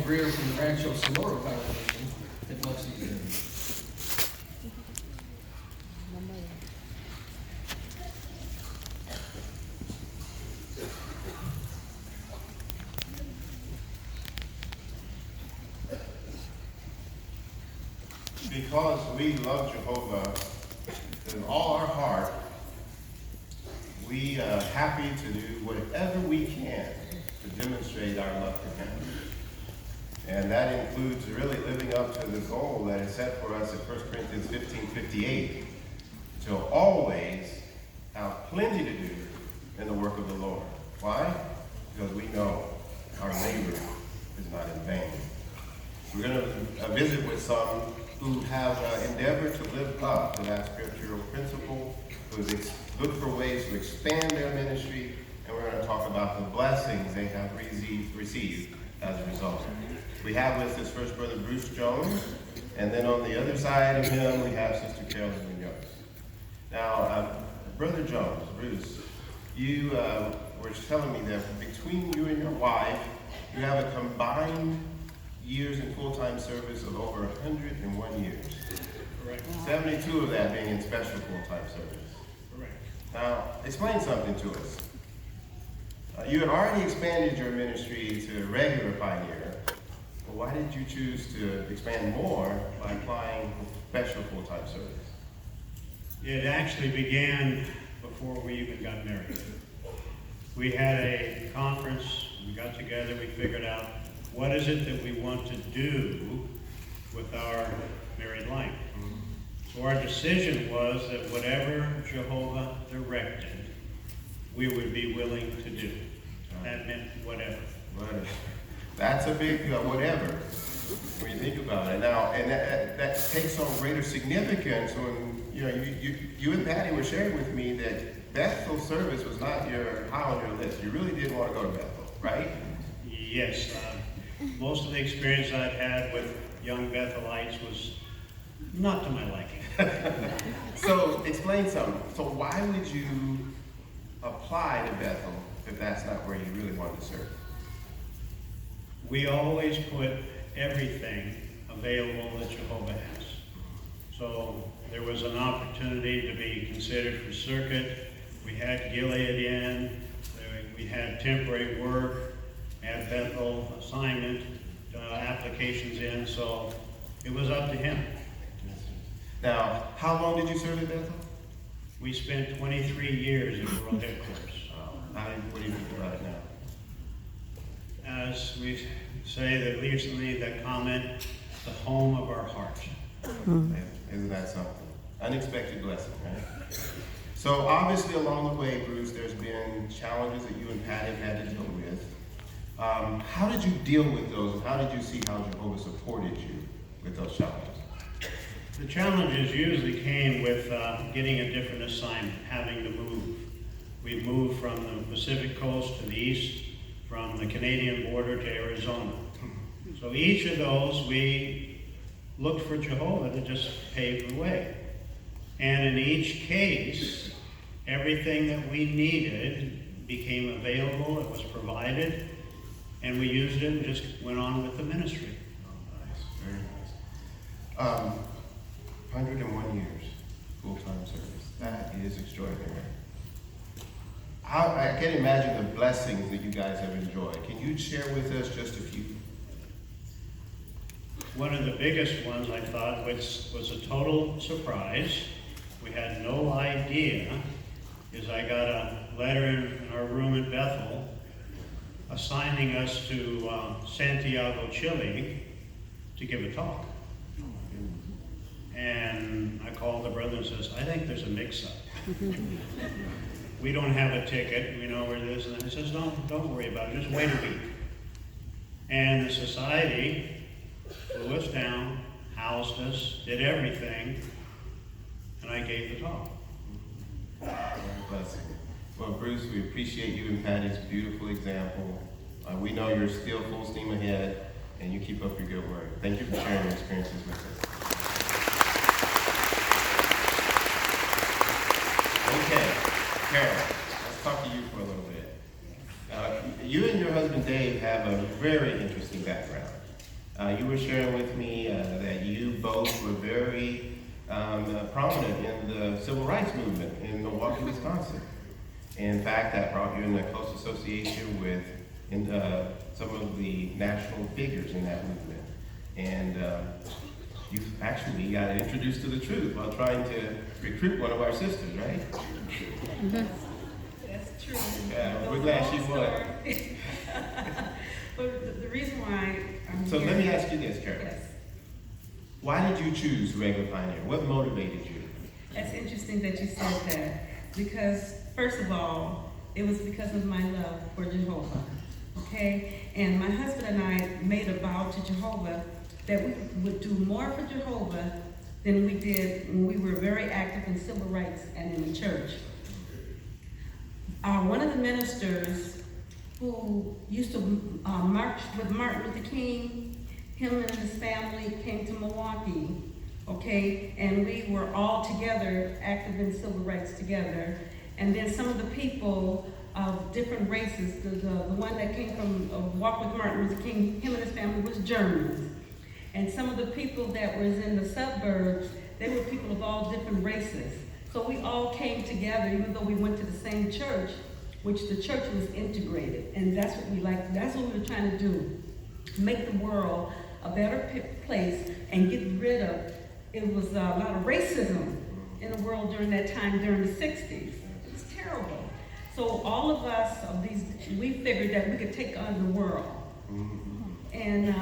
Greer from the Rancho Sonora congregation in Lexington. Because we love Jehovah with all our heart, we are happy to do whatever we can to demonstrate our love for Him. And that includes really living up to the goal that is set for us in 1 Corinthians 15:58, to always have plenty to do in the work of the Lord. Why? Because we know our labor is not in vain. We're going to visit with some who have endeavored to live up to that scriptural principle, who look for ways to expand their ministry, and we're going to talk about the blessings they have received as a result. We have with us first Brother Bruce Jones, and then on the other side of him we have Sister Carolyn Munoz. Now, Brother Jones, Bruce, you were telling me that between you and your wife, you have a combined years in full-time service of over 101 years. Correct. 72 of that being in special full-time service. Correct. Now, explain something to us. You had already expanded your ministry to regular pioneer, but why did you choose to expand more by applying special full-time service? It actually began before we even got married. We had a conference, we got together, we figured out what is it that we want to do with our married life. So our decision was that whatever Jehovah directed, we would be willing to do. That meant whatever. That's a big whatever when you think about it. Now, and that takes on greater significance when you and Patty were sharing with me that Bethel service was not high on your list. You really did want to go to Bethel, right? Yes. Most of the experience I'd had with young Bethelites was not to my liking. So explain something. So why would you apply to Bethel if that's not where you really wanted to serve? We always put everything available that Jehovah has. So there was an opportunity to be considered for circuit. We had Gilead in. We had temporary work at Bethel, assignment, applications in. So it was up to him. Now, how long did you serve at Bethel? We spent 23 years at World Headquarters. What do you think about it now? As we say that recently, that comment, the home of our heart. Isn't that something? Unexpected blessing, right? So obviously along the way, Bruce, there's been challenges that you and Patty have had to deal with. How did you deal with those, and how did you see how Jehovah supported you with those challenges? The challenges usually came with getting a different assignment, having to move. We moved from the Pacific coast to the east, from the Canadian border to Arizona. So each of those, we looked for Jehovah to just pave the way. And in each case, everything that we needed became available, it was provided, and we used it and just went on with the ministry. Oh, nice, very nice. 101 years, full-time service. That is extraordinary. I can't imagine the blessings that you guys have enjoyed. Can you share with us just a few? One of the biggest ones, I thought, which was a total surprise, we had no idea, is I got a letter in our room in Bethel assigning us to Santiago, Chile to give a talk. And I called the brother and says, I think there's a mix-up. We don't have a ticket, we know where it is. And he says, don't worry about it, just wait a week. And the society flew us down, housed us, did everything, and I gave the talk. Blessing. Well, Bruce, we appreciate you and Patty's beautiful example. We know you're still full steam ahead, and you keep up your good work. Thank you for sharing your experiences with us. Okay, Carol, let's talk to you for a little bit. You and your husband Dave have a very interesting background. you were sharing with me that you both were very prominent in the civil rights movement in Milwaukee, Wisconsin. In fact, that brought you in a close association with some of the national figures in that movement. And you actually got introduced to the truth while trying to recruit one of our sisters, right? That's true. Yeah, we're glad she won. But the reason why I'm So here. let me ask you this, Carol. Yes. Why did you choose Regular Pioneer? What motivated you? That's interesting that you said that, because first of all, it was because of my love for Jehovah, okay? And my husband and I made a vow to Jehovah that we would do more for Jehovah than we did when we were very active in civil rights and in the church. One of the ministers who used to march with Martin Luther King, him and his family came to Milwaukee, okay? And we were all together, active in civil rights together. And then some of the people of different races, the one that came from walk with Martin Luther King, him and his family was Germans. And some of the people that was in the suburbs, they were people of all different races. So we all came together, even though we went to the same church, which the church was integrated. And that's what we liked. That's what we were trying to do. Make the world a better place and get rid of, it was a lot of racism in the world during that time, during the 60s. It was terrible. So all of us, we figured that we could take on the world. And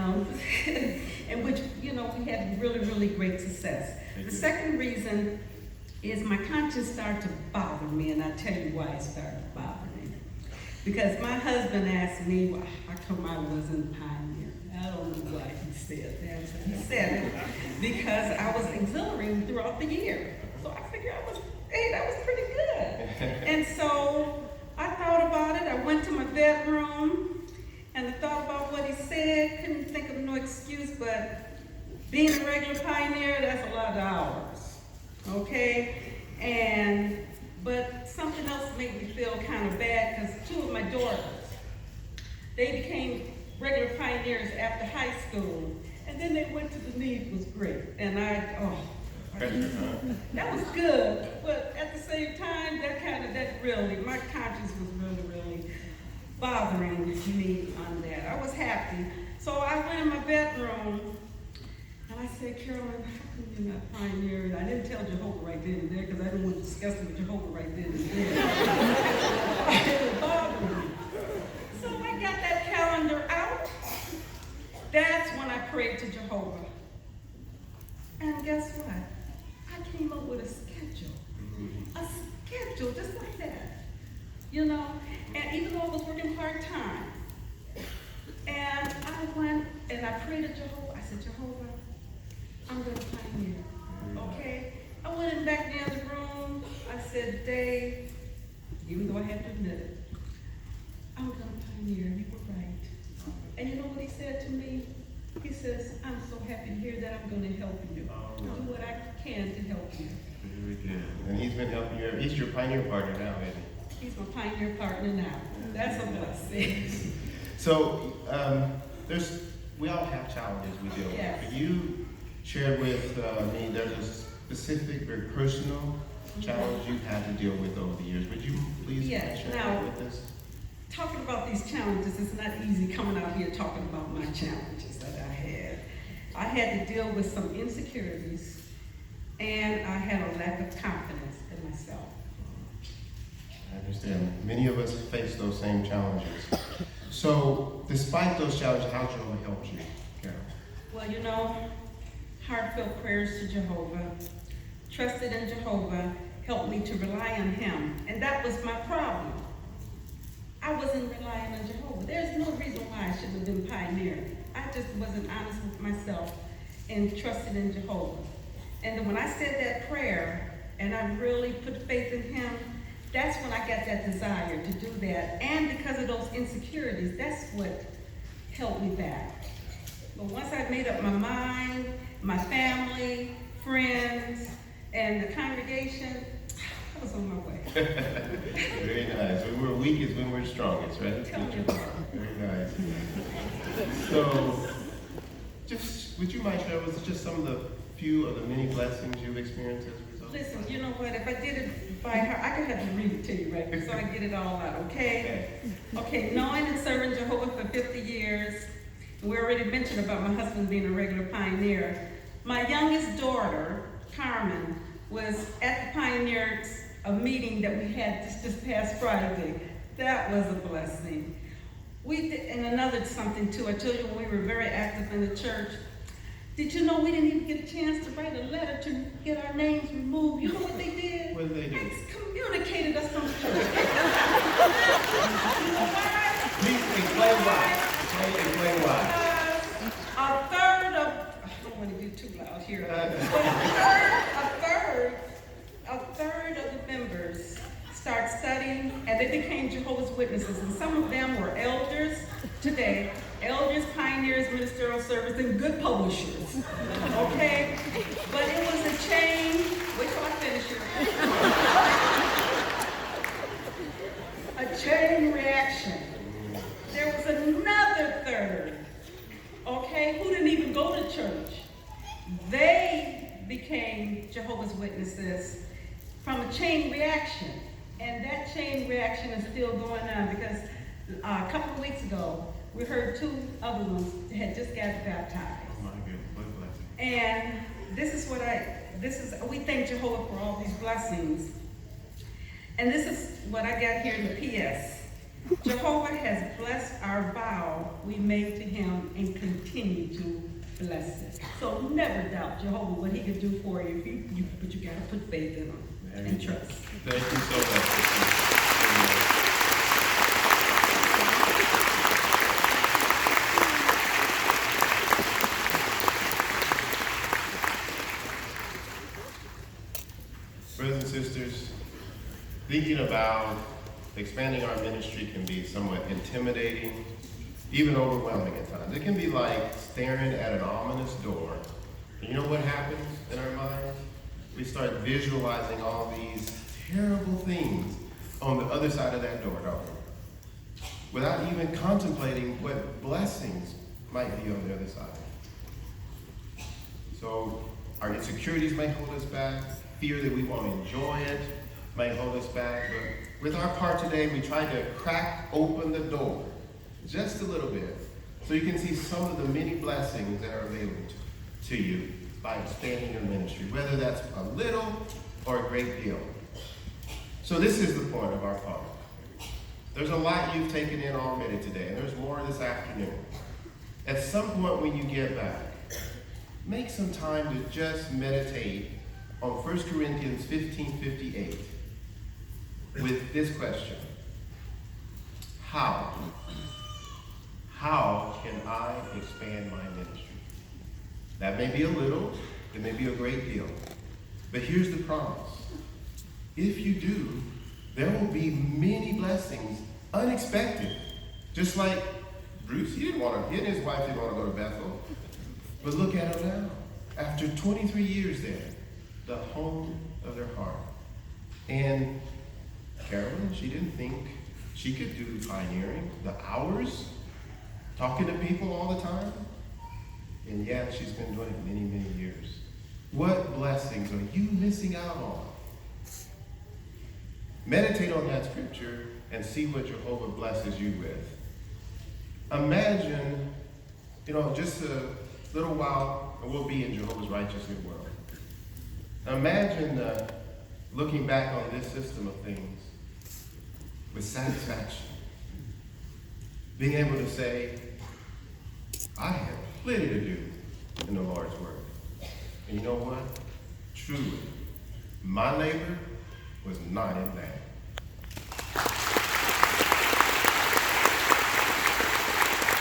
which, we had really, really great success. The second reason is my conscience started to bother me, and I'll tell you why it started to bother me. Because my husband asked me, well, how come I wasn't pioneer? I don't know why he said that. He said it because I was auxiliary throughout the year. So I figured that was pretty good. And so I thought about it. I went to my bedroom and I thought about what he said. Couldn't think of no excuse, but being a regular pioneer, that's a lot of hours. Okay? But something else made me feel kind of bad, because two of my daughters, they became regular pioneers after high school, and then they went to the Need was great. And that was good, but at the same time, my conscience was really bothering me on that. I was happy. So I went in my bedroom, and I said, Carolyn, how come you're not pioneer? And I didn't tell Jehovah right then and there, because I didn't want to discuss it with Jehovah right then and there. It was bothering me. So I got that calendar out. That's when I prayed to Jehovah. And guess what? I came up with a schedule. A schedule just like that. And even though I was working part-time, and I went and I prayed to Jehovah. I said, Jehovah, I'm going to pioneer. Okay? I went in back in the other room. I said, Dave, even though I had to admit it, I'm going to pioneer. You were right. And you know what he said to me? He says, I'm so happy to hear that. I'm going to help you. I'll do what I can to help you. Very good. And he's been helping you. He's your pioneer partner now, isn't he? He's my pioneer partner now. That's a blessing. So we all have challenges we deal with. Yes. But you shared with me there's a specific, very personal challenge you've had to deal with over the years. Would you please Yes. share Now, that with us? Talking about these challenges, it's not easy coming out here talking about my challenges that I had. I had to deal with some insecurities, and I had a lack of confidence in myself. I understand. Many of us face those same challenges. So, despite those challenges, how Jehovah helped you, Carol? Well, heartfelt prayers to Jehovah, trusted in Jehovah, helped me to rely on him. And that was my problem. I wasn't relying on Jehovah. There's no reason why I should have been pioneer. I just wasn't honest with myself and trusted in Jehovah. And then when I said that prayer and I really put faith in him, that's when I got that desire to do that. And because of those insecurities, that's what held me back. But once I made up my mind, my family, friends, and the congregation, I was on my way. Very nice. When we're weak is when we're strongest, right? Tell me about it. Very nice. So, just would you mind sharing with us just some of the few of the many blessings you've experienced as a result? Listen, you know what, if I did it by heart, I could have to read it to you, right, so I get it all out, okay? Okay, knowing and serving Jehovah for 50 years, we already mentioned about my husband being a regular pioneer. My youngest daughter, Carmen, was at the Pioneers, a meeting that we had this past Friday. That was a blessing. We did, and another something too, I told you when we were very active in the church, did you know we didn't even get a chance to write a letter to get our names removed? You know what they did? What did they do? They excommunicated us from the church. You know why? Please explain why. Explain why. A third of, I don't want to do too loud here, but a third of the members start studying, and they became Jehovah's Witnesses, and some of them were elders today, elders, pioneers, ministerial service, and good publishers, okay? But it was a chain, wait till I finish here. A chain reaction. There was another third, okay, who didn't even go to church. They became Jehovah's Witnesses from a chain reaction. And that chain reaction is still going on because a couple of weeks ago, we heard two other ones had just got baptized. Oh my goodness, what a blessing. And we thank Jehovah for all these blessings. And this is what I got here in the PS. Jehovah has blessed our vow we made to him and continue to bless it. So never doubt Jehovah what he can do for you, but you gotta put faith in him and trust. Thank you so much. Brothers and sisters, thinking about expanding our ministry can be somewhat intimidating, even overwhelming at times. It can be like staring at an ominous door. And you know what happens in our minds? We start visualizing all these terrible things on the other side of that door, don't we? Without even contemplating what blessings might be on the other side. So our insecurities may hold us back, fear that we won't enjoy it may hold us back, but with our part today, we tried to crack open the door just a little bit so you can see some of the many blessings that are available to you by expanding your ministry, whether that's a little or a great deal. So this is the point of our part. There's a lot you've taken in already today, and there's more this afternoon. At some point when you get back, make some time to just meditate on 1 Corinthians 15:58 with this question. How can I expand my ministry? That may be a little, it may be a great deal. But here's the promise. If you do, there will be many blessings, unexpected. Just like Bruce, he and his wife didn't want to go to Bethel. But look at him now. After 23 years there, the home of their heart. And Carolyn, she didn't think she could do pioneering, the hours, talking to people all the time. And yet she's been doing it many, many years. What blessings are you missing out on? Meditate on that scripture and see what Jehovah blesses you with. Imagine, just a little while and we'll be in Jehovah's righteous new world. Imagine looking back on this system of things with satisfaction. Being able to say, I have plenty to do in the Lord's word. And you know what? Truly, my labor was not in vain.